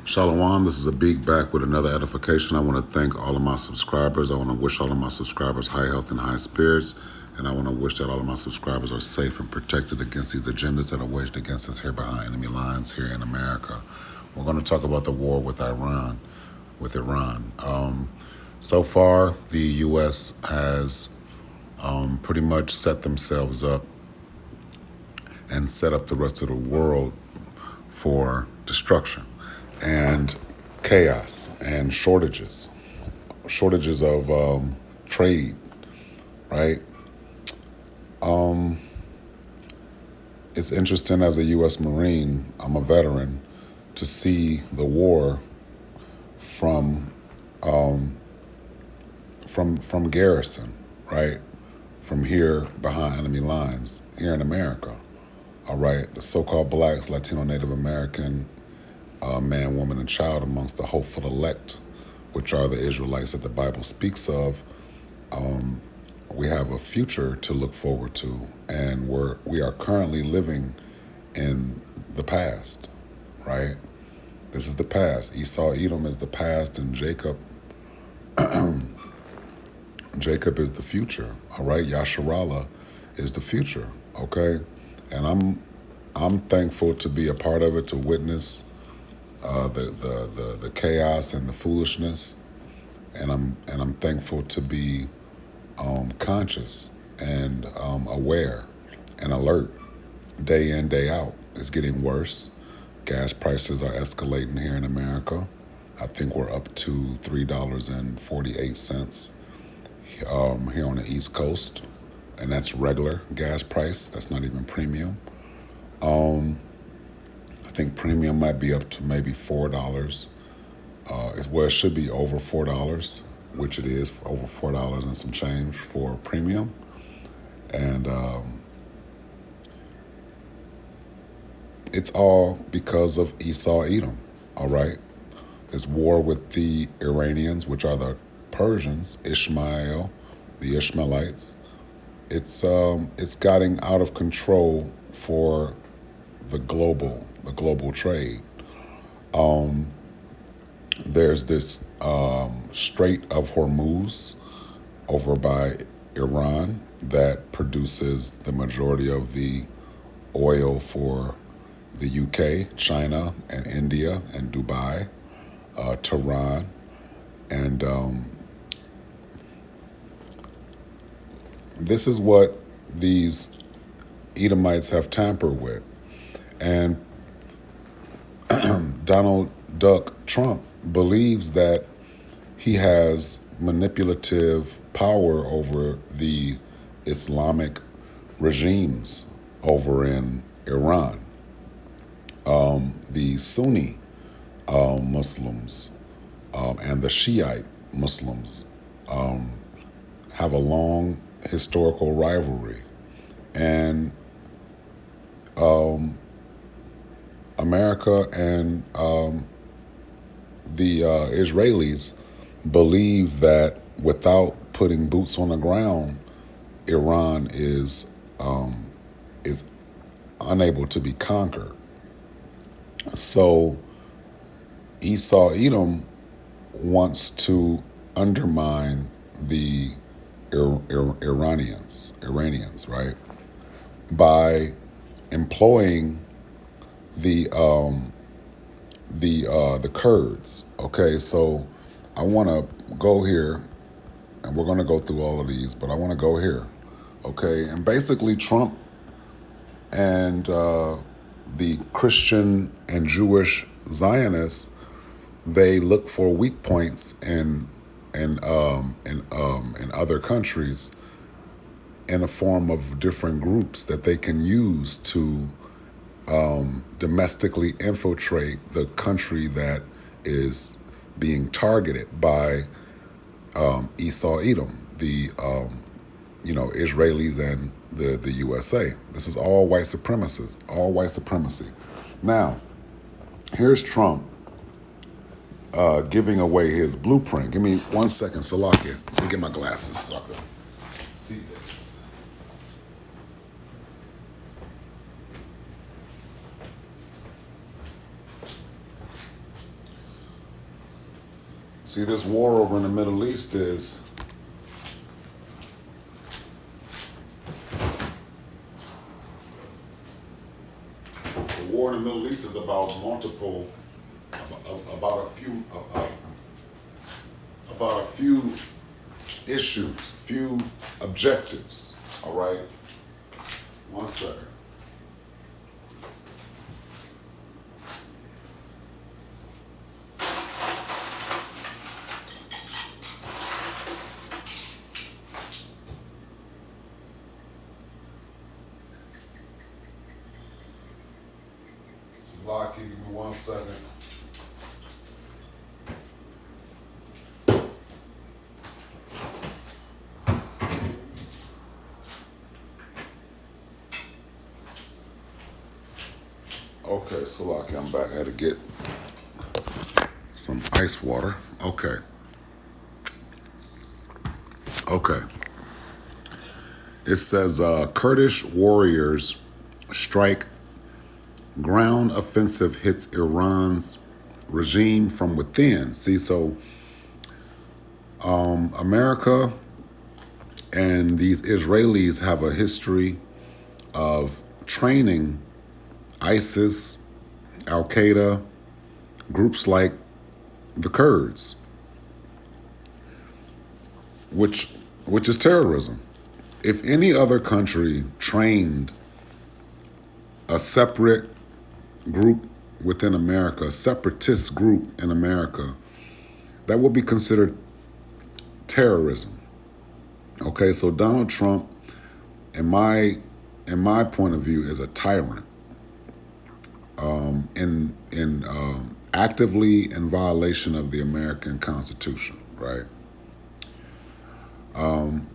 Shalom, this is a Big back with another edification. I want to thank all of my subscribers. I want to wish all of my subscribers high health and high spirits. And I want to wish that all of my subscribers are safe and protected against these agendas that are waged against us here behind enemy lines here in America. We're going to talk about the war with Iran. So far, the U.S. has pretty much set themselves up and set up the rest of the world for destruction and chaos and shortages of trade, right? It's interesting as a U.S. Marine, I'm a veteran, to see the war from from garrison, right? From here behind enemy lines, here in America. All right, the so-called blacks, Latino, Native American, man, woman, and child amongst the hopeful elect, which are the Israelites that the Bible speaks of. We have a future to look forward to, and we are currently living in the past, right? This is the past. Esau, Edom is the past, and Jacob is the future. All right, Yasharallah is the future. Okay, and I'm thankful to be a part of it, to witness the chaos and the foolishness, and I'm thankful to be conscious and aware and alert day in, day out. It's getting worse. Gas prices are escalating here in America. I think we're up to $3.48 here on the East Coast, and that's regular gas price. That's not even premium. I think premium might be up to maybe $4. It should be over $4, which it is, over $4 and some change for premium. And it's all because of Esau Edom, all right? This war with the Iranians, which are the Persians, Ishmael, the Ishmaelites. It's getting out of control for the global trade. There's this Strait of Hormuz over by Iran that produces the majority of the oil for the UK, China, and India, and Dubai, Tehran, and this is what these Edomites have tampered with. And Donald Duck Trump believes that he has manipulative power over the Islamic regimes over in Iran. The Sunni Muslims and the Shiite Muslims have a long historical rivalry. And America and the Israelis believe that without putting boots on the ground, Iran is unable to be conquered. So Esau Edom wants to undermine the Iranians, right, by employing the Kurds. Okay, so I want to go here, and we're going to go through all of these, but I want to go here. Okay, and basically Trump and the Christian and Jewish Zionists, they look for weak points in other countries in a form of different groups that they can use to domestically infiltrate the country that is being targeted by Esau Edom, the Israelis and the USA. This is all white supremacy. Now, here's Trump giving away his blueprint. Give me 1 second, Salakia. Let me get my glasses so I can see this. See, this war over in the Middle East is the war in the Middle East is about multiple, about a few, about a few issues, few objectives. All right. One second. This is Locky. Give me 1 second. Okay, so Locky, I'm back. I had to get some ice water. Okay. Okay. It says Kurdish warriors strike ground offensive hits Iran's regime from within. See, so America and these Israelis have a history of training ISIS, Al Qaeda, groups like the Kurds, which is terrorism. If any other country trained a separate group within America, a separatist group in America, that would be considered terrorism. Okay, so Donald Trump, in my point of view, is a tyrant. Actively in violation of the American Constitution, right? And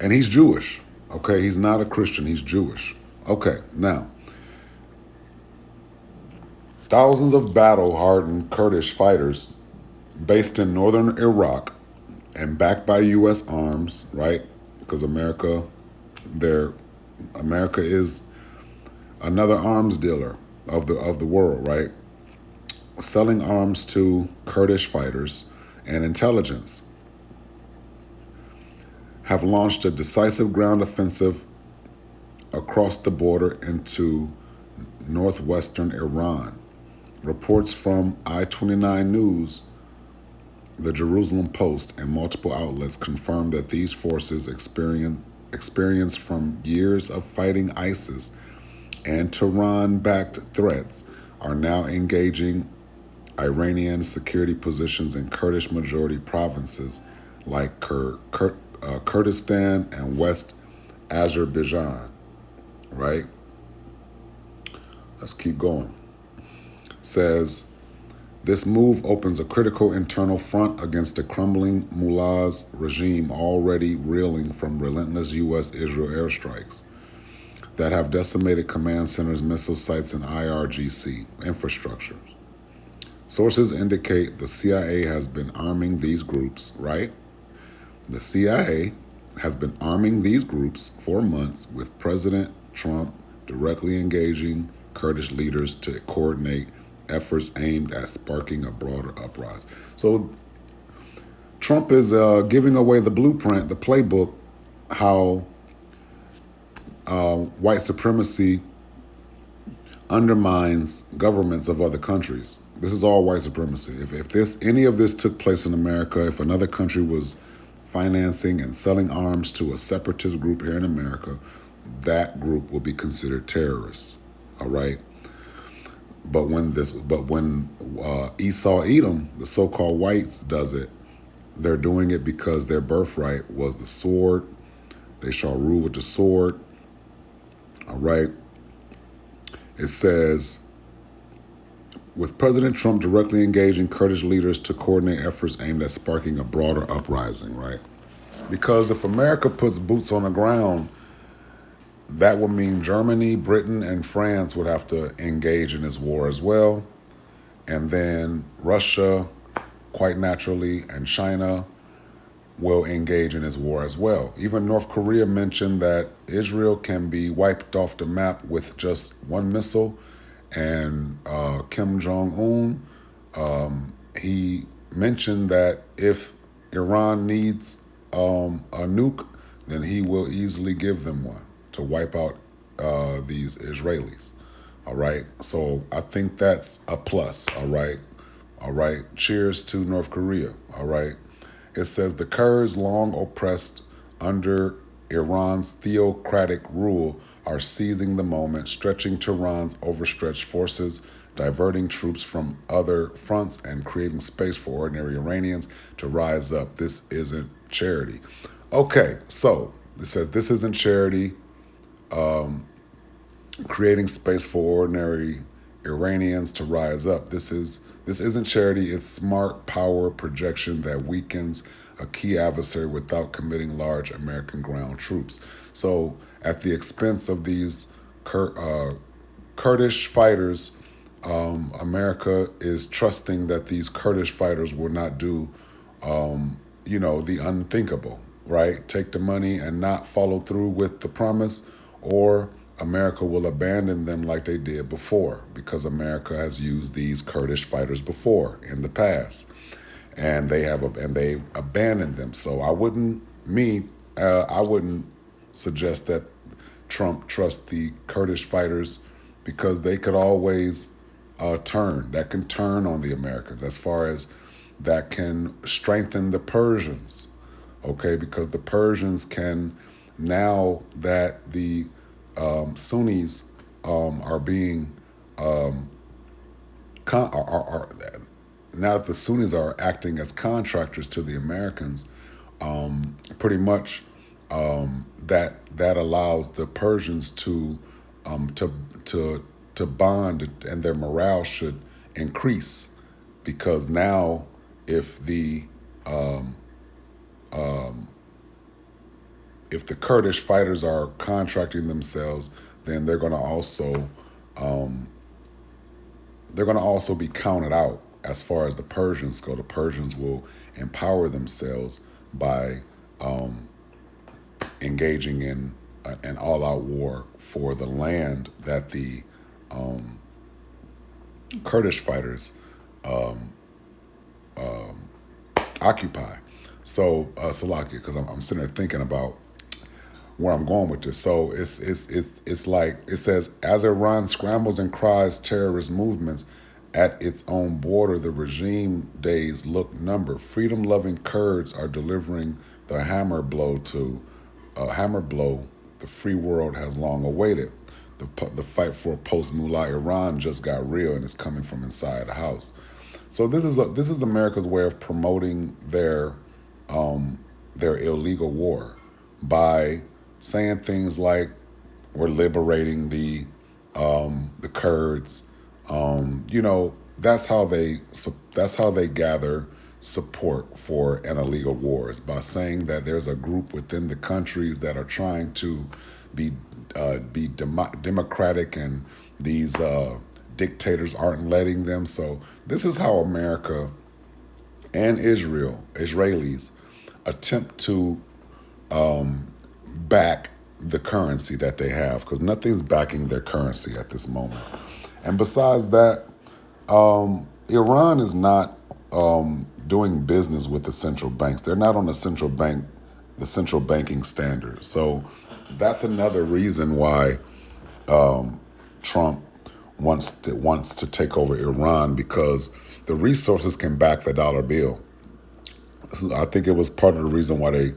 he's Jewish. Okay, he's not a Christian. He's Jewish. Okay, now, thousands of battle-hardened Kurdish fighters based in northern Iraq and backed by U.S. arms, right? Because America is another arms dealer of the world, right? Selling arms to Kurdish fighters and intelligence, have launched a decisive ground offensive across the border into northwestern Iran. Reports from I-29 News, the Jerusalem Post, and multiple outlets confirm that these forces experienced from years of fighting ISIS and Tehran-backed threats are now engaging Iranian security positions in Kurdish-majority provinces like Kurdistan and West Azerbaijan, right? Let's keep going. Says, this move opens a critical internal front against the crumbling mullahs regime already reeling from relentless U.S.-Israel airstrikes that have decimated command centers, missile sites, and IRGC infrastructures. Sources indicate the CIA has been arming these groups, right? The CIA has been arming these groups for months, with President Trump directly engaging Kurdish leaders to coordinate efforts aimed at sparking a broader uprising. So Trump is giving away the blueprint, the playbook, how white supremacy undermines governments of other countries. This is all white supremacy. If any of this took place in America, if another country was financing and selling arms to a separatist group here in America, that group will be considered terrorists. All right. But when Esau Edom, the so-called whites, does it, they're doing it because their birthright was the sword. They shall rule with the sword. All right. It says, with President Trump directly engaging Kurdish leaders to coordinate efforts aimed at sparking a broader uprising, right? Because if America puts boots on the ground, that would mean Germany, Britain, and France would have to engage in this war as well. And then Russia, quite naturally, and China will engage in this war as well. Even North Korea mentioned that Israel can be wiped off the map with just one missile. And Kim Jong-un, he mentioned that if Iran needs a nuke, then he will easily give them one to wipe out these Israelis. All right. So I think that's a plus. All right. All right. Cheers to North Korea. All right. It says the Kurds, long oppressed under Iran's theocratic rule, are seizing the moment, stretching Tehran's overstretched forces, diverting troops from other fronts, and creating space for ordinary Iranians to rise up. This isn't charity. Okay, so it says this isn't charity, creating space for ordinary Iranians to rise up. This isn't charity, it's smart power projection that weakens a key adversary without committing large American ground troops. So at the expense of these Kurdish fighters, America is trusting that these Kurdish fighters will not do, the unthinkable, right? Take the money and not follow through with the promise, or America will abandon them like they did before, because America has used these Kurdish fighters before in the past, and they abandoned them. So I wouldn't suggest that Trump trust the Kurdish fighters, because they could always can turn on the Americans, as far as that can strengthen the Persians, okay? Because the Persians can, now that the Sunnis are being are now that the Sunnis are acting as contractors to the Americans, pretty much that allows the Persians to to bond, and their morale should increase, because now if the if the Kurdish fighters are contracting themselves, then they're going to also be counted out as far as the Persians go. The Persians will empower themselves by engaging in an all-out war for the land that the Kurdish fighters occupy. So Salakia, because I'm sitting there thinking about where I'm going with this. So it's like it says, as Iran scrambles and cries terrorist movements at its own border, the regime days look numbered. Freedom-loving Kurds are delivering the hammer blow the free world has long awaited. The fight for post-Mullah Iran just got real, and it's coming from inside the house. So this is America's way of promoting their illegal war by saying things like, we're liberating the Kurds. That's how they gather support for an illegal war, is by saying that there's a group within the countries that are trying to be democratic, and these dictators aren't letting them. So this is how America and Israelis attempt to back the currency that they have, because nothing's backing their currency at this moment. And besides that, Iran is not doing business with the central banks. They're not on the central banking standard. So that's another reason why Trump wants to take over Iran, because the resources can back the dollar bill. I think it was part of the reason why they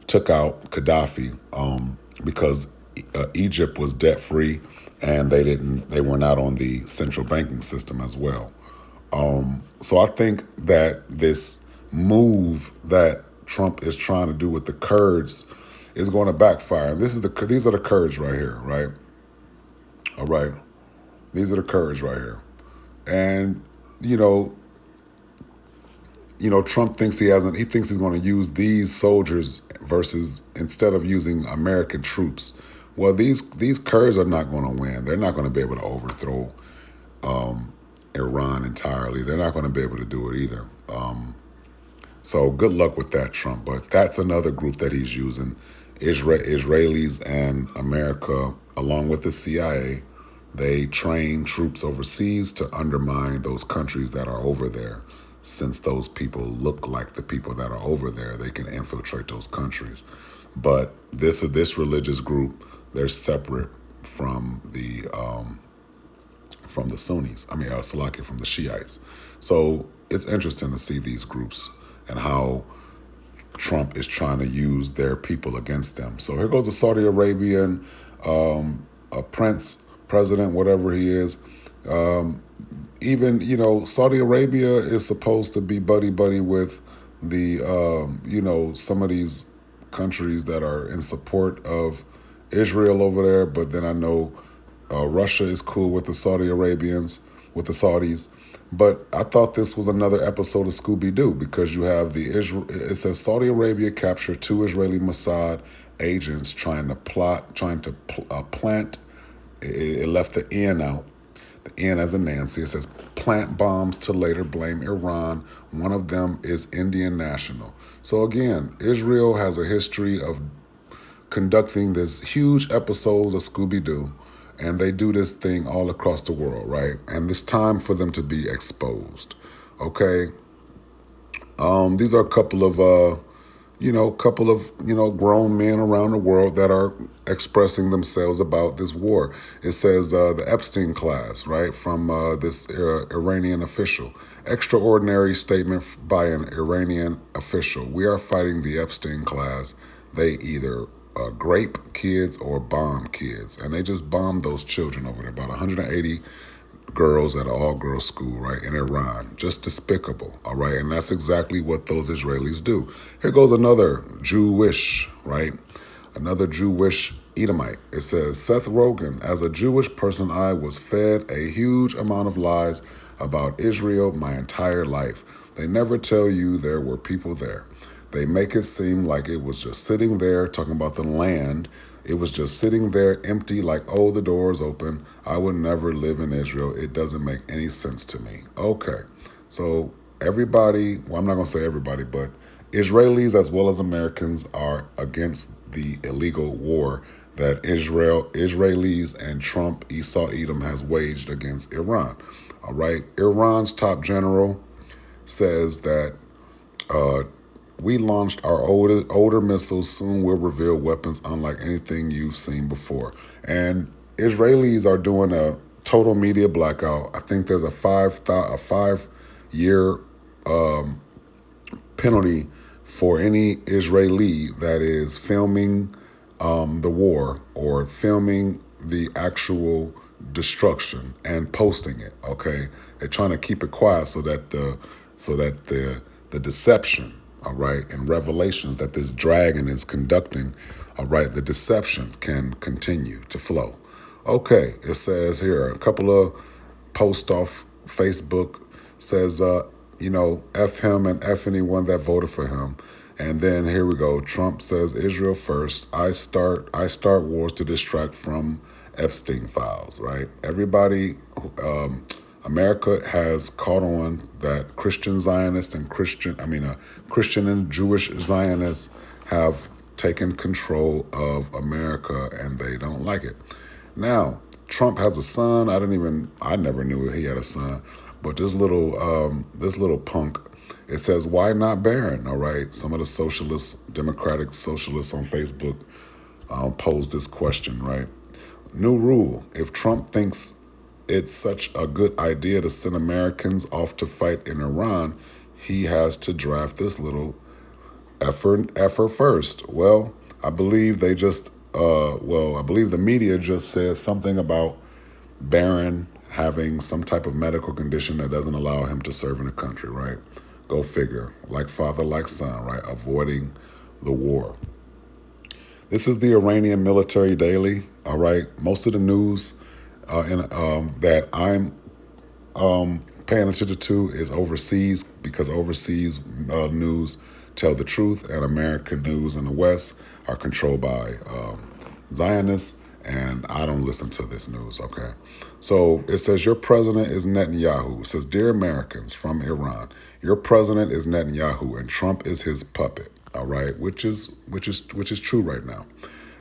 took out Gaddafi, because Egypt was debt free, and they were not on the central banking system as well. So I think that this move that Trump is trying to do with the Kurds is going to backfire. And these are the Kurds right here, right? All right, these are the Kurds right here, and Trump thinks he thinks he's going to use these soldiers instead of using American troops. Well, these Kurds are not going to win. They're not going to be able to overthrow Iran entirely. They're not going to be able to do it either. So good luck with that, Trump. But that's another group that he's using. Israelis and America, along with the CIA, they train troops overseas to undermine those countries that are over there. since those people look like the people that are over there, they can infiltrate those countries. But this religious group, they're separate from the Sunnis. I mean, Salaki, from the Shiites. So it's interesting to see these groups and how Trump is trying to use their people against them. So here goes the Saudi Arabian a prince, president, whatever he is. Even, Saudi Arabia is supposed to be buddy with the, some of these countries that are in support of Israel over there. But then I know Russia is cool with the Saudi Arabians, with the Saudis. But I thought this was another episode of Scooby-Doo, because you have it says Saudi Arabia captured 2 Israeli Mossad agents trying to plant, it left the N out, the N as in Nancy. It says plant bombs to later blame Iran. One of them is Indian national. So again, Israel has a history of conducting this huge episode of Scooby-Doo, and they do this thing all across the world, right? And it's time for them to be exposed, okay? These are a couple of, grown men around the world that are expressing themselves about this war. It says the Epstein class, right, from this Iranian official. Extraordinary statement by an Iranian official. We are fighting the Epstein class. They either grape kids or bomb kids. And they just bombed those children over there, about 180 girls at an all-girls school, right, in Iran. Just despicable, all right? And that's exactly what those Israelis do. Here goes another Jewish, right? Another Jewish Edomite. It says, Seth Rogen, as a Jewish person, I was fed a huge amount of lies about Israel my entire life. They never tell you there were people there. They make it seem like it was just sitting there, talking about the land. It was just sitting there empty, like, oh, the door's open. I would never live in Israel. It doesn't make any sense to me. Okay, so everybody, well, I'm not going to say everybody, but Israelis as well as Americans are against the illegal war that Israelis and Trump, Esau Edom, has waged against Iran. All right, Iran's top general says that we launched our older missiles. Soon will reveal weapons unlike anything you've seen before. And Israelis are doing a total media blackout. I think there's a 5-year penalty for any Israeli that is filming the war or filming the actual destruction and posting it. Okay, they're trying to keep it quiet so that the deception, all right, and revelations that this dragon is conducting, all right, the deception can continue to flow. Okay, it says here, a couple of posts off Facebook says, F him and F anyone that voted for him. And then here we go. Trump says, Israel first. I start wars to distract from Epstein files, right? Everybody, America has caught on that Christian Zionists and Christian and Jewish Zionists have taken control of America, and they don't like it. Now, Trump has a son. I never knew he had a son, but this little punk, it says, why not Barron? All right. Some of the democratic socialists on Facebook posed this question, right? New rule. If Trump thinks it's such a good idea to send Americans off to fight in Iran, he has to draft this little effort first. Well, I believe I believe the media just said something about Barron having some type of medical condition that doesn't allow him to serve in the country, right? Go figure. Like father, like son, right? Avoiding the war. This is the Iranian Military Daily, all right? Most of the news that I'm paying attention to is overseas, because overseas news tell the truth, and American news in the West are controlled by Zionists, and I don't listen to this news, okay? So it says, your president is Netanyahu. It says, dear Americans from Iran, your president is Netanyahu, and Trump is his puppet, all right? Which is true right now.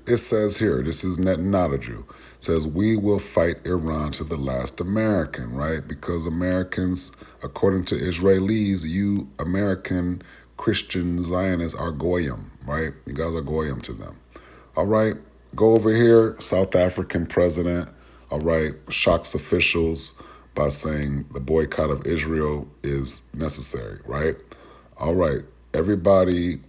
it says here, this is not a Jew, says we will fight Iran to the last American, right? Because Americans, according to Israelis, you American Christian Zionists are goyim, right? You guys are goyim to them. All right, go over here, South African president, all right, shocks officials by saying the boycott of Israel is necessary, right? All right, everybody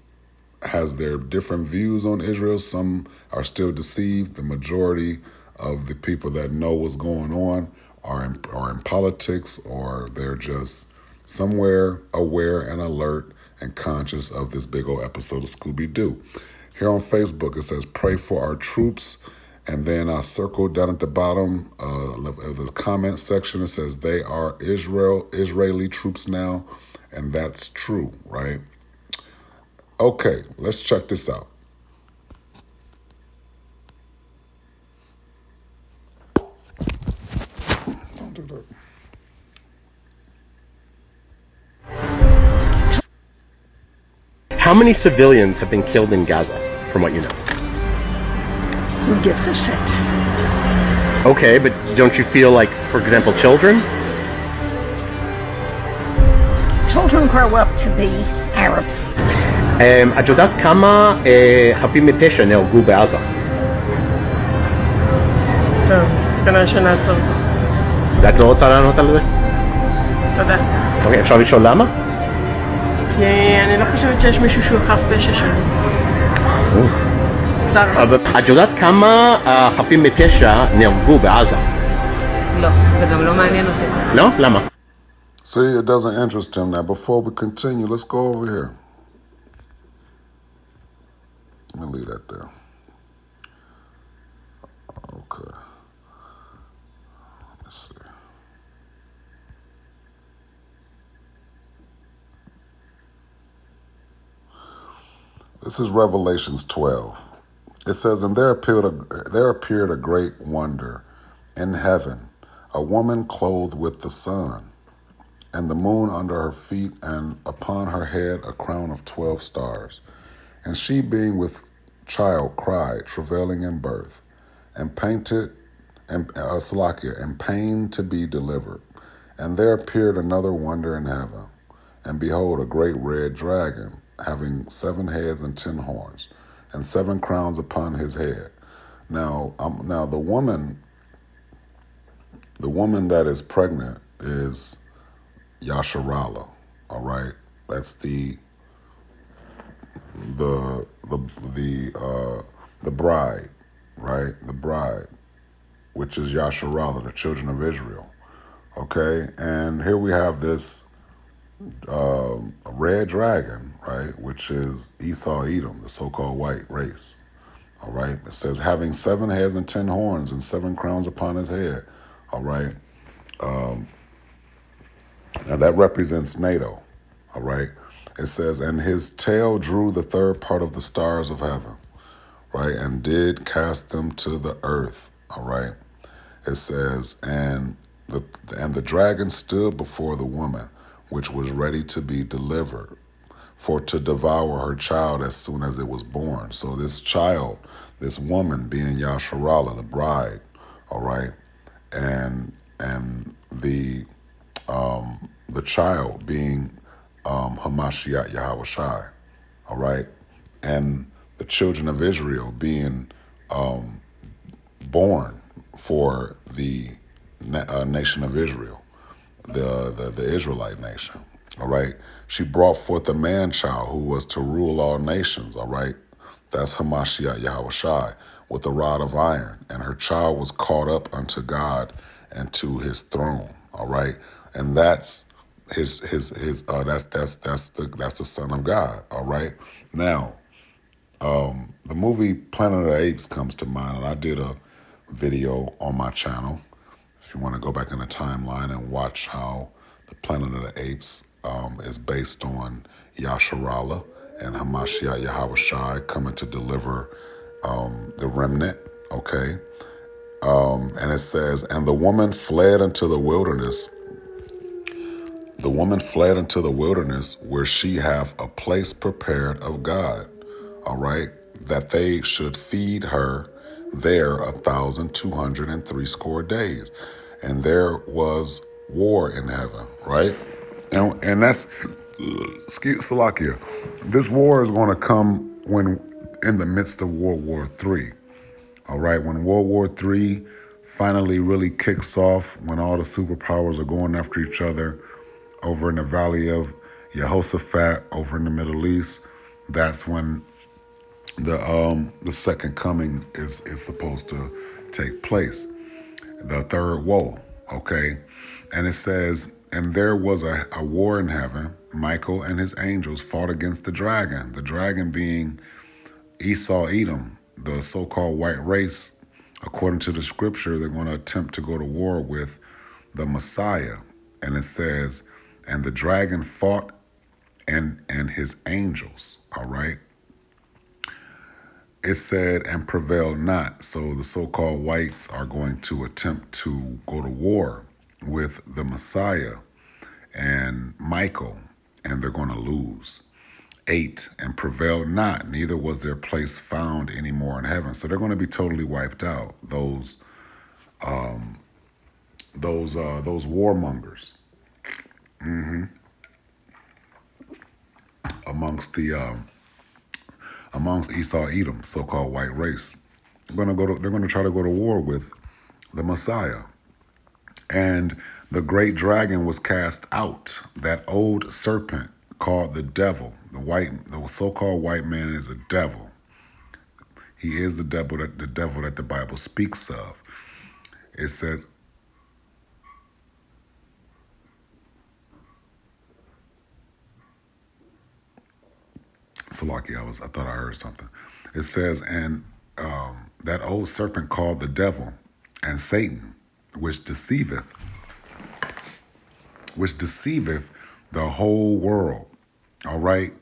has their different views on Israel. Some are still deceived. The majority of the people that know what's going on are in politics, or they're just somewhere aware and alert and conscious of this big old episode of Scooby-Doo. Here on Facebook, it says, pray for our troops. And then I circled down at the bottom of the comment section. It says, they are Israeli troops now. And that's true, right? Okay, let's check this out. Don't do that. How many civilians have been killed in Gaza, from what you know? Who gives a shit? Okay, but don't you feel like, for example, children? Children grow up to be Arabs. את יודעת כמה חפים מפשע נהרגו בעזה? טוב, אז כנראה שנעצור. ואת לא רוצה לענות על זה? תודה. אוקיי, אפשר לשאול למה? כי אני לא חושבת שיש מישהו שהוא חף פשע שלי. צר. אבל את יודעת כמה חפים מפשע נהרגו בעזה? לא, זה גם לא מעניין אותי. לא? למה? See, it doesn't interest him. Now, before we continue, let's go over here. Let me leave that there. Okay. Let's see. This is Revelations 12. It says, and there appeared a great wonder in heaven, a woman clothed with the sun, and the moon under her feet, and upon her head a crown of 12 stars. And she, being with child, cried, travailing in birth, and pained to be delivered. And there appeared another wonder in heaven, and behold, a great red dragon, having 7 heads and 10 horns, and 7 crowns upon his head. Now the woman that is pregnant is Yasharala. All right, that's the bride, right? The bride, which is Yasharala, the children of Israel. Okay, and here we have this red dragon, right, which is Esau Edom, the so-called white race. All right, it says having 7 heads and 10 horns and 7 crowns upon his head. All right, now that represents NATO. All right, it says, and his tail drew the 3rd part of the stars of heaven, right, and did cast them to the earth. All right, it says, and the dragon stood before the woman, which was ready to be delivered, for to devour her child as soon as it was born. So this child, this woman being Yasharala, the bride, all right, and the child being Hamashiach Yahushai, all right, and the children of Israel being born for the nation of Israel, the Israelite nation, all right. She brought forth a man-child who was to rule all nations, all right. That's Hamashiach Yahushai with a rod of iron, and her child was caught up unto God and to his throne, all right. And that's that's the Son of God, all right. Now, the movie Planet of the Apes comes to mind, and I did a video on my channel. If you want to go back in the timeline and watch how the Planet of the Apes is based on Yasharala and Hamashiach Yahushai coming to deliver the remnant, okay? And it says, and the woman fled into the wilderness. The woman fled into the wilderness where she hath a place prepared of God. All right. that they should feed her there 1,203 days. And there was war in heaven, right? And that's Salakia. This war is going to come when in the midst of World War III. All right, when World War III finally really kicks off, when all the superpowers are going after each other over in the Valley of Jehoshaphat, over in the Middle East, that's when the second coming is supposed to take place. The third woe, okay? And it says, and there was a war in heaven. Michael and his angels fought against the dragon being Esau, Edom, the so-called white race. According to the scripture, they're going to attempt to go to war with the Messiah. And it says, and the dragon fought and his angels, all right? It said, and prevailed not. So the so-called whites are going to attempt to go to war with the Messiah and Michael, and they're going to lose. 8, and prevailed not, neither was their place found anymore in heaven. So they're going to be totally wiped out. Those warmongers amongst Esau, Edom, so-called white race. They're going to try to go to war with the Messiah. And the great dragon was cast out, that old serpent called the devil. The so-called white man is a devil. He is the devil that the Bible speaks of. It says, Salaki, I thought I heard something. It says, and that old serpent called the devil and Satan, which deceiveth the whole world. All right?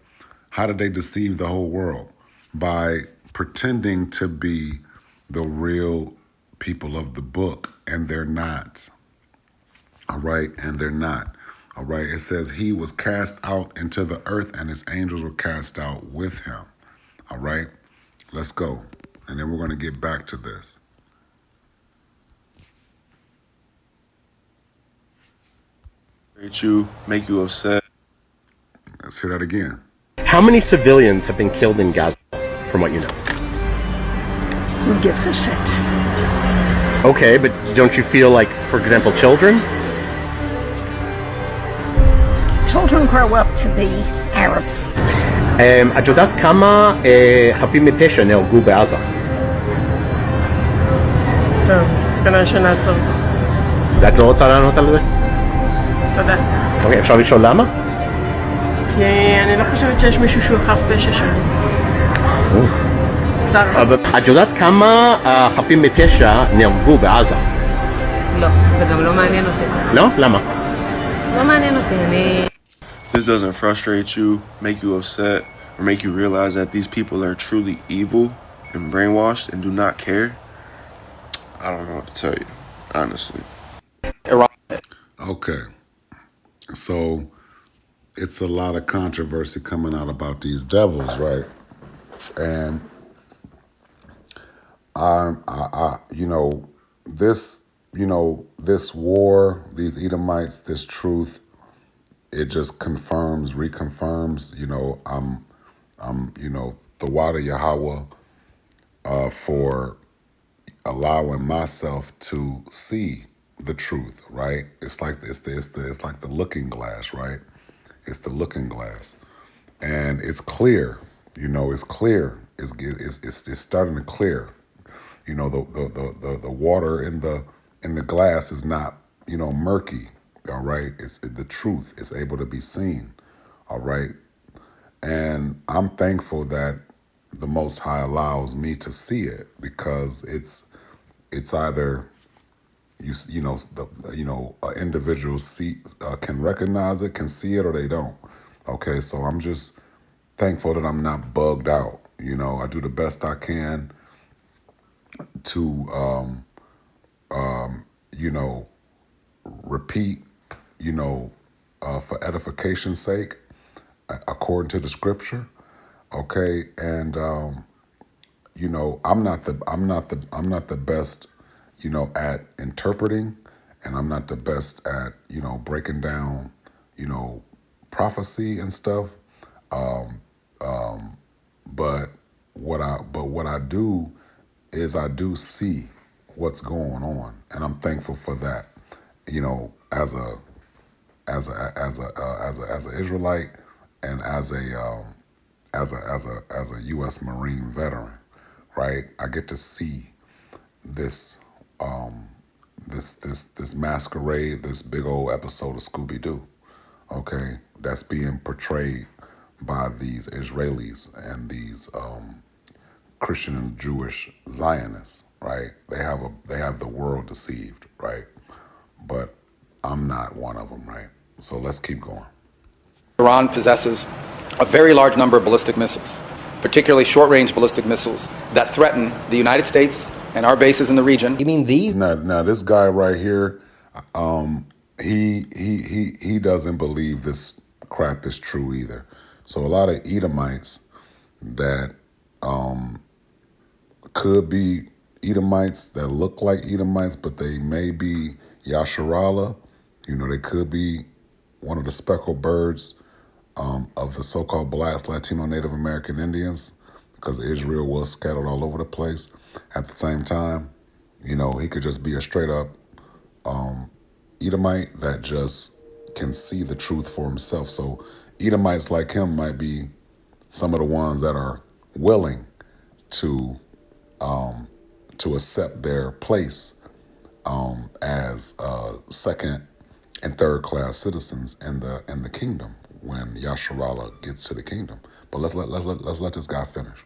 How did they deceive the whole world? By pretending to be the real people of the book, and they're not. All right? And they're not. All right? It says he was cast out into the earth, and his angels were cast out with him. All right? Let's go. And then we're going to get back to this. You, make you upset. Let's hear that again. How many civilians have been killed in Gaza, from what you know? Who gives a shit? Okay, but don't you feel like, for example, children? Children grow up to be Arabs. את יודעת כמה חפים מפשע נהרגו בעזה? טוב, אז כנראה שנעצור. ואת לא רוצה לענות על זה? תודה. אוקיי, אפשר לשאול למה? כי אני לא חושבת שיש מישהו שהוא חף פשע שם. צר. אבל את יודעת כמה חפים מפשע נהרגו בעזה? לא, זה גם לא מעניין אותי. לא? למה? לא מעניין אותי, אני... This doesn't frustrate you, make you upset, or make you realize that these people are truly evil and brainwashed and do not care. I don't know what to tell you, honestly. Okay. So it's a lot of controversy coming out about these devils, right? And this war, these Edomites, this truth, it just reconfirms, Tawada Yahweh for allowing myself to see the truth, right? It's like the looking glass, right? It's the looking glass, and it's clear. It's clear. It's starting to clear. The water in the glass is not murky. All right, it's the truth is able to be seen. All right, and I'm thankful that the Most High allows me to see it, because it's either an individual can recognize it, can see it, or they don't. Okay, so I'm just thankful that I'm not bugged out. I do the best I can to repeat, for edification's sake, according to the scripture. Okay, and I'm not the best, at interpreting, and I'm not the best at, breaking down, you know, prophecy and stuff. But what I do is I do see what's going on, and I'm thankful for that. As a Israelite, and as a U.S. Marine veteran, right? I get to see this this masquerade, this big old episode of Scooby Doo, okay, that's being portrayed by these Israelis and these Christian and Jewish Zionists, right? They have the world deceived, right? But I'm not one of them, right? So let's keep going. Iran possesses a very large number of ballistic missiles, particularly short-range ballistic missiles that threaten the United States and our bases in the region. You mean these? Now this guy right here, he doesn't believe this crap is true either. So a lot of Edomites that could be Edomites, that look like Edomites, but they may be Yasharala. They could be one of the speckled birds of the so-called blacks, Latino, Native American Indians, because Israel was scattered all over the place. At the same time, he could just be a straight up Edomite that just can see the truth for himself. So Edomites like him might be some of the ones that are willing to accept their place as second and third class citizens in the kingdom when Yasharallah gets to the kingdom. But let's let this guy finish.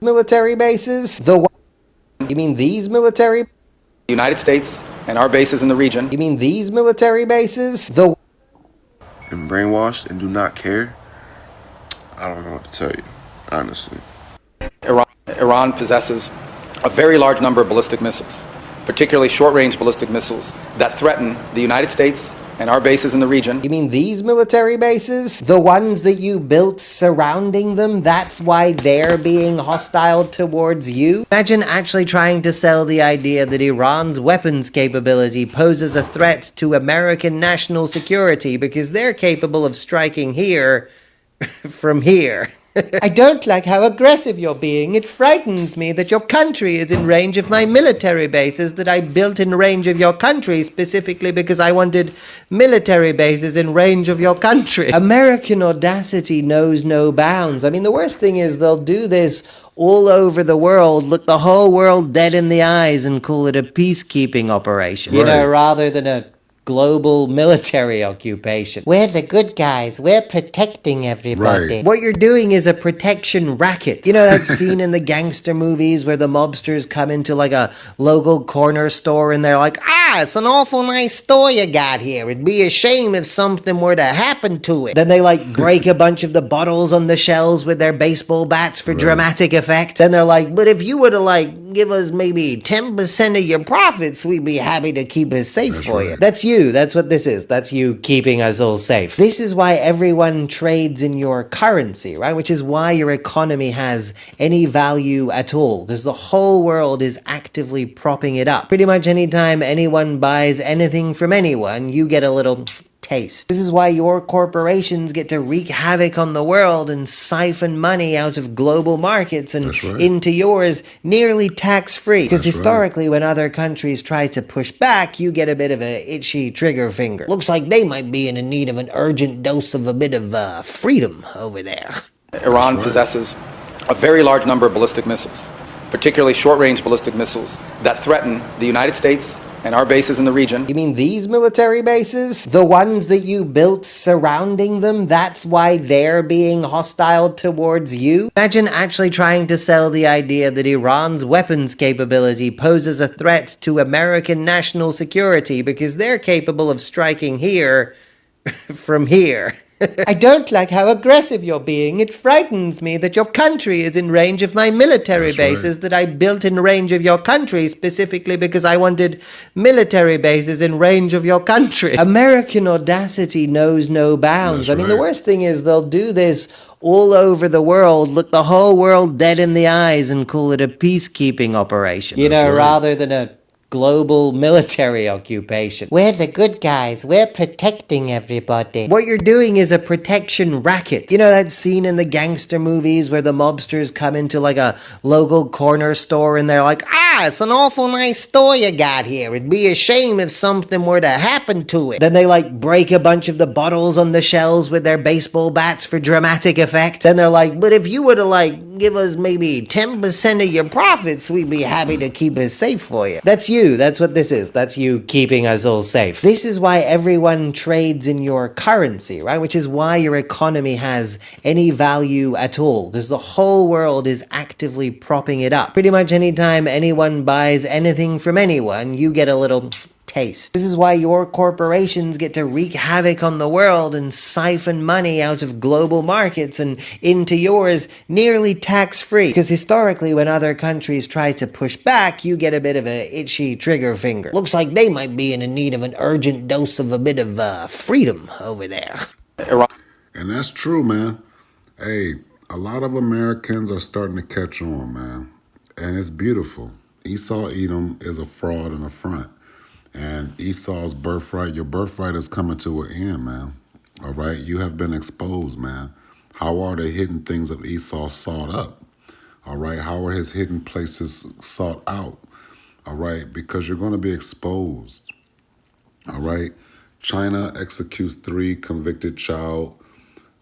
Military bases? You mean these military? The United States and our bases in the region. You mean these military bases? And brainwashed and do not care. I don't know what to tell you, honestly. Iran possesses a very large number of ballistic missiles, particularly short-range ballistic missiles that threaten the United States and our bases in the region. You mean these military bases? The ones that you built surrounding them? That's why they're being hostile towards you? Imagine actually trying to sell the idea that Iran's weapons capability poses a threat to American national security because they're capable of striking here from here. I don't like how aggressive you're being. It frightens me that your country is in range of my military bases that I built in range of your country specifically because I wanted military bases in range of your country. American audacity knows no bounds. I mean, the worst thing is they'll do this all over the world, look the whole world dead in the eyes and call it a peacekeeping operation, rather than a global military occupation. We're the good guys. We're protecting everybody. Right. What you're doing is a protection racket. You know that scene in the gangster movies where the mobsters come into like a local corner store and they're like, it's an awful nice store you got here. It'd be a shame if something were to happen to it. Then they like break a bunch of the bottles on the shelves with their baseball bats for dramatic effect. Then they're like, but if you were to like give us maybe 10% of your profits, we'd be happy to keep it safe for you. That's you. That's what this is. That's you keeping us all safe. This is why everyone trades in your currency, right? Which is why your economy has any value at all, because the whole world is actively propping it up. Pretty much anytime anyone buys anything from anyone, you get a little taste. This is why your corporations get to wreak havoc on the world and siphon money out of global markets and into yours nearly tax-free. Because historically, when other countries try to push back, you get a bit of a itchy trigger finger. Looks like they might be in need of an urgent dose of a bit of freedom over there. Iran possesses a very large number of ballistic missiles, particularly short-range ballistic missiles that threaten the United States and our bases in the region. You mean these military bases? The ones that you built surrounding them? That's why they're being hostile towards you? Imagine actually trying to sell the idea that Iran's weapons capability poses a threat to American national security because they're capable of striking here from here. I don't like how aggressive you're being. It frightens me that your country is in range of my military That's right. bases that I built in range of your country specifically because I wanted military bases in range of your country. American audacity knows no bounds. That's I mean, the right. worst thing is they'll do this all over the world, look the whole world dead in the eyes and call it a peacekeeping operation. You That's know, right. rather than a global military occupation. We're the good guys. We're protecting everybody. What you're doing is a protection racket. You know that scene in the gangster movies where the mobsters come into like a local corner store and they're like, ah, it's an awful nice store you got here. It'd be a shame if something were to happen to it. Then they like break a bunch of the bottles on the shelves with their baseball bats for dramatic effect. Then they're like, but if you were to like give us maybe 10% of your profits, we'd be happy to keep it safe for you. That's you. That's what this is. That's you keeping us all safe. This is why everyone trades in your currency, right? Which is why your economy has any value at all, because the whole world is actively propping it up. Pretty much anytime anyone buys anything from anyone, you get a little taste. This is why your corporations get to wreak havoc on the world and siphon money out of global markets and into yours nearly tax-free. Because historically, when other countries try to push back, you get a bit of a itchy trigger finger. Looks like they might be in need of an urgent dose of a bit of freedom over there. Iran. And that's true, man. Hey, a lot of Americans are starting to catch on, man. And it's beautiful. Esau Edom is a fraud and a front. And Esau's birthright, your birthright is coming to an end, man. All right? You have been exposed, man. How are the hidden things of Esau sought up? All right? How are his hidden places sought out? All right? Because you're going to be exposed. All right? China executes 3 convicted child,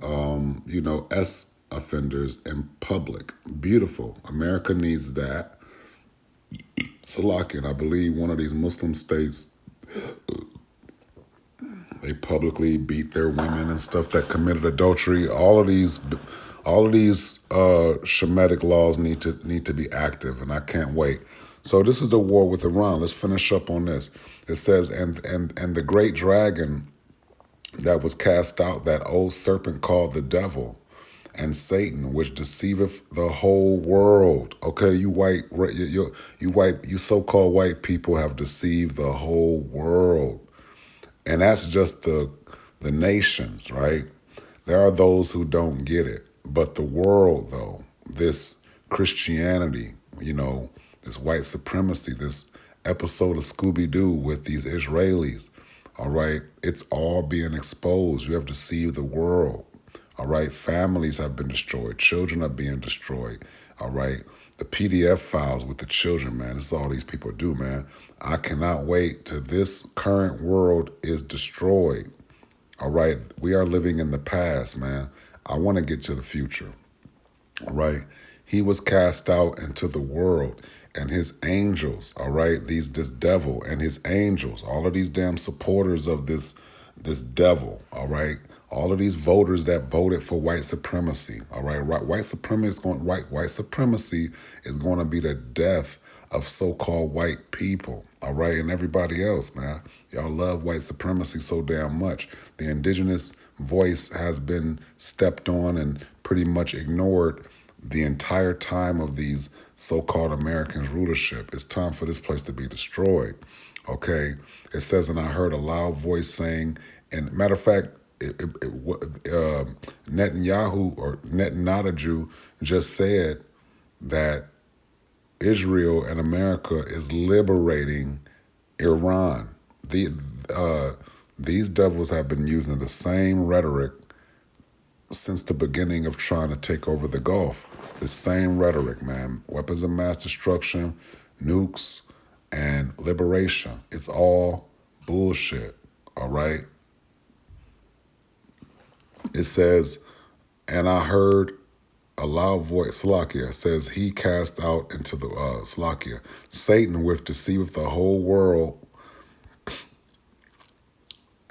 S offenders in public. Beautiful. America needs that. Salakia, I believe one of these Muslim states, they publicly beat their women and stuff that committed adultery. All of these Shemitic laws need to be active, and I can't wait. So this is the war with Iran. Let's finish up on this. It says, and the great dragon that was cast out, that old serpent called the devil and Satan, which deceiveth the whole world. Okay, you so-called white people have deceived the whole world. And that's just the nations, right? There are those who don't get it. But the world, though, this Christianity, this white supremacy, this episode of Scooby-Doo with these Israelis, all right, it's all being exposed. You have deceived the world. All right, families have been destroyed. Children are being destroyed. All right, the PDF files with the children, man. This is all these people do, man. I cannot wait till this current world is destroyed. All right, we are living in the past, man. I want to get to the future. All right, he was cast out into the world, and his angels. All right, this devil and his angels. All of these damn supporters of this devil. All right. All of these voters that voted for white supremacy, all right, white supremacy is going to be the death of so-called white people, all right, and everybody else, man. Y'all love white supremacy so damn much. The indigenous voice has been stepped on and pretty much ignored the entire time of these so-called Americans' rulership. It's time for this place to be destroyed, okay? It says, and I heard a loud voice saying, and matter of fact, Netanyahu or Netanyahu just said that Israel and America is liberating Iran. These devils have been using the same rhetoric since the beginning of trying to take over the Gulf. The same rhetoric, man. Weapons of mass destruction, nukes, and liberation. It's all bullshit, all right? It says, and I heard a loud voice, Salakia, says he cast out into the, Salakia, Satan with deceiveth the whole world.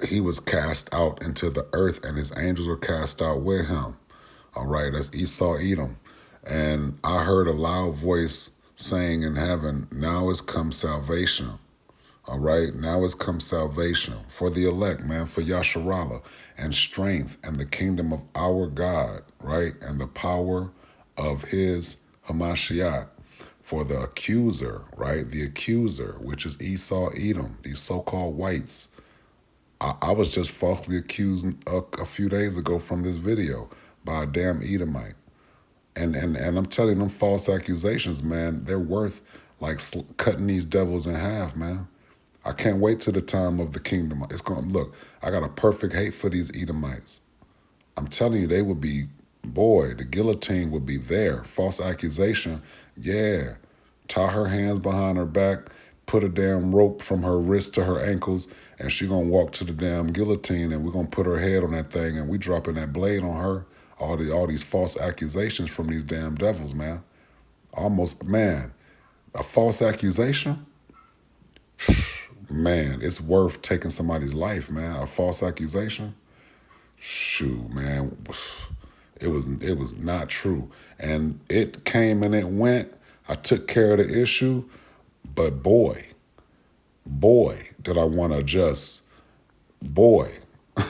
He was cast out into the earth and his angels were cast out with him. All right, that's Esau Edom. And I heard a loud voice saying in heaven, now is come salvation. All right, now has come salvation for the elect, man, for Yasharallah, and strength and the kingdom of our God, right, and the power of his Hamashiach, for the accuser, right, the accuser, which is Esau, Edom, these so-called whites. I was just falsely accused a few days ago from this video by a damn Edomite. And I'm telling them false accusations, man, they're worth like cutting these devils in half, man. I can't wait till the time of the kingdom. It's going to look, I got a perfect hate for these Edomites. I'm telling you, they would be, boy, the guillotine would be there. False accusation, yeah. Tie her hands behind her back, put a damn rope from her wrist to her ankles, and she gonna walk to the damn guillotine, and we're gonna put her head on that thing, and we dropping that blade on her. All these false accusations from these damn devils, man. Almost, man, a false accusation, man, it's worth taking somebody's life, man. A false accusation, shoot, man, it was not true, and it came and it went. I took care of the issue, but boy, did I want to just, boy,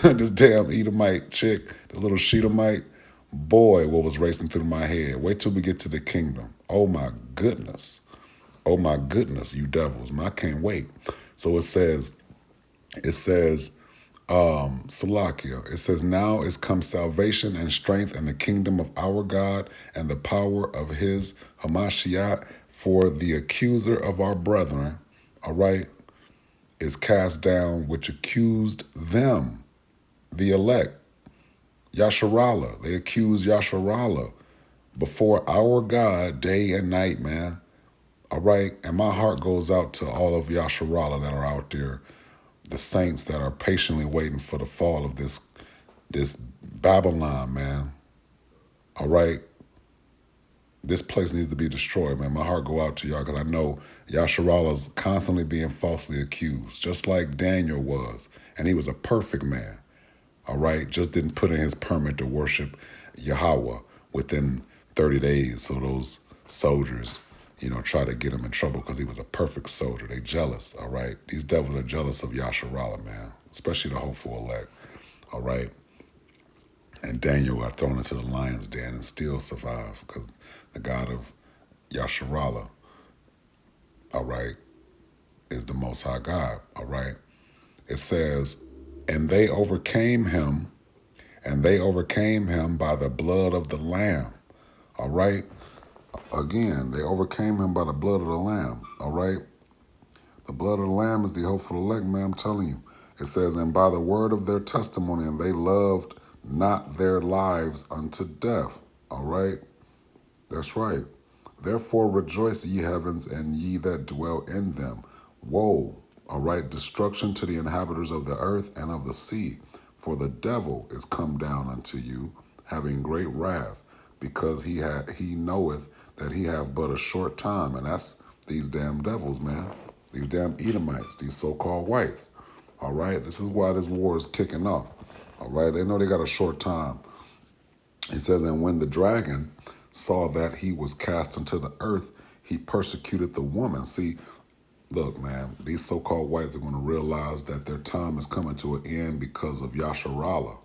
this damn Edomite chick, the little Sheedomite, boy, what was racing through my head. Wait till we get to the kingdom. Oh my goodness. Oh my goodness, you devils, man, I can't wait. So it says, Salakia, it says, now is come salvation and strength and the kingdom of our God and the power of his Hamashiach, for the accuser of our brethren, all right, is cast down, which accused them, the elect, Yasharallah. They accused Yasharallah before our God day and night, man. All right, and my heart goes out to all of Yasharallah that are out there, the saints that are patiently waiting for the fall of this Babylon, man. All right, this place needs to be destroyed, man. My heart go out to y'all because I know Yasharallah's constantly being falsely accused, just like Daniel was, and he was a perfect man. All right, just didn't put in his permit to worship Yahweh within 30 days. So those soldiers, try to get him in trouble because he was a perfect soldier. They jealous, all right? These devils are jealous of Yasharallah, man, especially the hopeful elect, all right? And Daniel got thrown into the lion's den and still survived because the God of Yasharallah, all right, is the Most High God, all right? It says, and they overcame him by the blood of the Lamb, all right? Again, they overcame him by the blood of the Lamb, all right? The blood of the Lamb is the hopeful elect, man, I'm telling you. It says, and by the word of their testimony, and they loved not their lives unto death, all right? That's right. Therefore rejoice, ye heavens, and ye that dwell in them. Woe, all right, destruction to the inhabitants of the earth and of the sea. For the devil is come down unto you, having great wrath, because he knoweth that he have but a short time. And that's these damn devils, man. These damn Edomites, these so-called whites. All right, this is why this war is kicking off. All right, they know they got a short time. It says, and when the dragon saw that he was cast into the earth, he persecuted the woman. See, look, man, these so-called whites are going to realize that their time is coming to an end because of Yasharallah.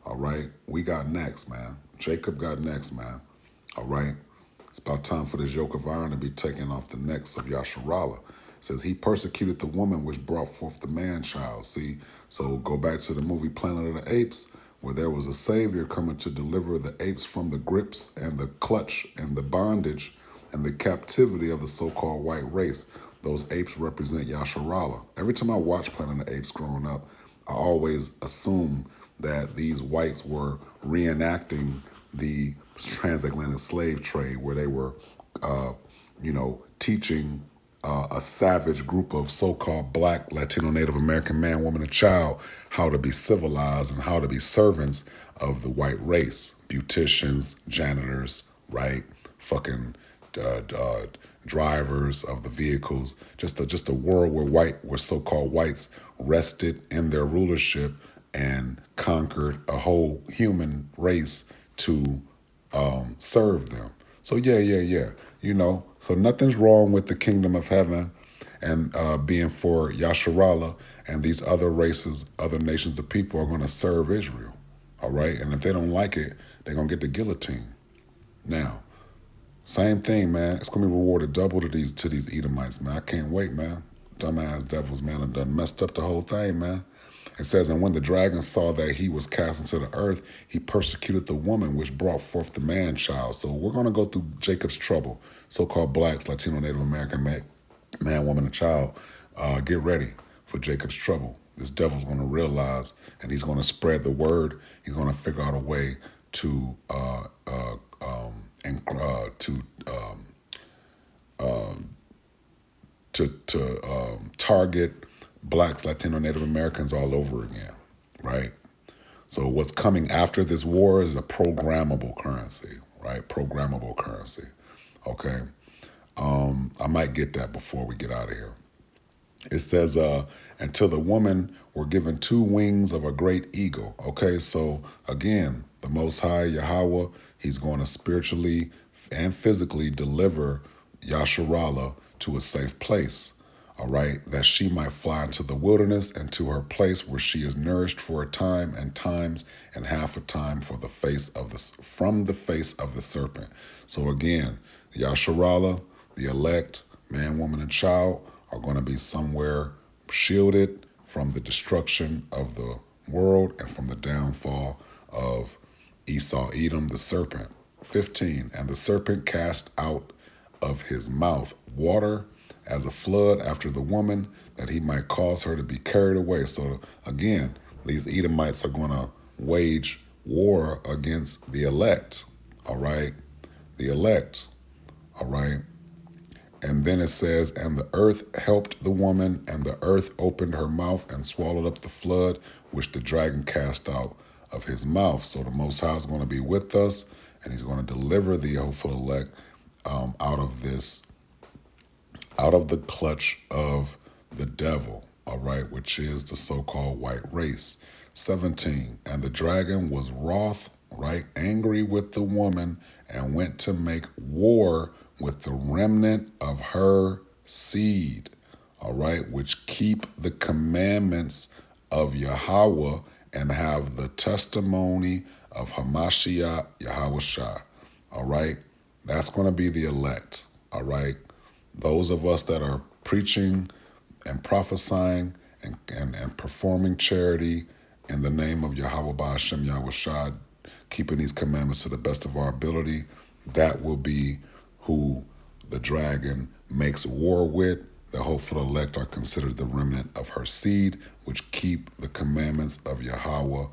All right, we got next, man. Jacob got next, man. All right, it's about time for this yoke of iron to be taken off the necks of Yasharallah. It says he persecuted the woman which brought forth the man-child. See, so go back to the movie Planet of the Apes, where there was a savior coming to deliver the apes from the grips and the clutch and the bondage and the captivity of the so-called white race. Those apes represent Yasharallah. Every time I watch Planet of the Apes growing up, I always assume that these whites were reenacting the transatlantic slave trade, where they were, teaching a savage group of so-called black, Latino, Native American man, woman, and child how to be civilized and how to be servants of the white race. Beauticians, janitors, right? Fucking drivers of the vehicles. Just a world where so-called whites rested in their rulership and conquered a whole human race to serve them. So yeah. So nothing's wrong with the kingdom of heaven and being for Yasharallah, and these other races, other nations of people are going to serve Israel. All right, and if they don't like it, they're going to get the guillotine. Now, same thing, man. It's gonna be rewarded double to these Edomites, man. I can't wait, man. Dumbass devils, man, have done messed up the whole thing, man. It says, and when the dragon saw that he was cast into the earth, he persecuted the woman which brought forth the man child. So we're gonna go through Jacob's trouble. So-called blacks, Latino, Native American, man, woman, and child. Get ready for Jacob's trouble. This devil's gonna realize, and he's gonna spread the word. He's gonna figure out a way to target blacks, Latino, Native Americans all over again, right? So what's coming after this war is a programmable currency, right? Programmable currency, okay? I might get that before we get out of here. It says, until the woman were given 2 wings of a great eagle. Okay, so again, the Most High, Yahweh, he's going to spiritually and physically deliver Yasharallah to a safe place. All right, that she might fly into the wilderness and to her place where she is nourished for a time and times and half a time from the face of the serpent. So again, Yasharallah, the elect, man, woman, and child are going to be somewhere shielded from the destruction of the world and from the downfall of Esau, Edom, the serpent. 15, and the serpent cast out of his mouth water as a flood after the woman, that he might cause her to be carried away. So again, these Edomites are going to wage war against the elect, all right? The elect, all right? And then it says, and the earth helped the woman, and the earth opened her mouth and swallowed up the flood, which the dragon cast out of his mouth. So the Most High is going to be with us, and he's going to deliver the hopeful elect out of the clutch of the devil, all right, which is the so-called white race. 17, and the dragon was wroth, right, angry with the woman, and went to make war with the remnant of her seed, all right, which keep the commandments of Yahweh and have the testimony of Hamashiach Yahushua, all right? That's going to be the elect, all right? Those of us that are preaching and prophesying and performing charity in the name of Yahweh Ba'ashem Yahushua, keeping these commandments to the best of our ability, that will be who the dragon makes war with. The hopeful elect are considered the remnant of her seed, which keep the commandments of Yahweh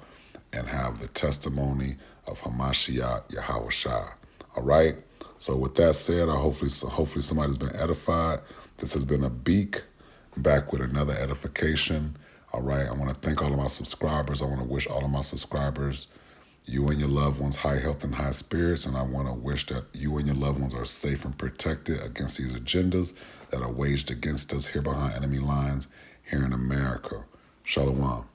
and have the testimony of Hamashiach Yahushua. All right? So with that said, hopefully somebody's been edified. This has been a Beak, back with another edification. All right? I want to thank all of my subscribers. I want to wish all of my subscribers, you and your loved ones, high health and high spirits, and I want to wish that you and your loved ones are safe and protected against these agendas that are waged against us here behind enemy lines here in America. Shalom.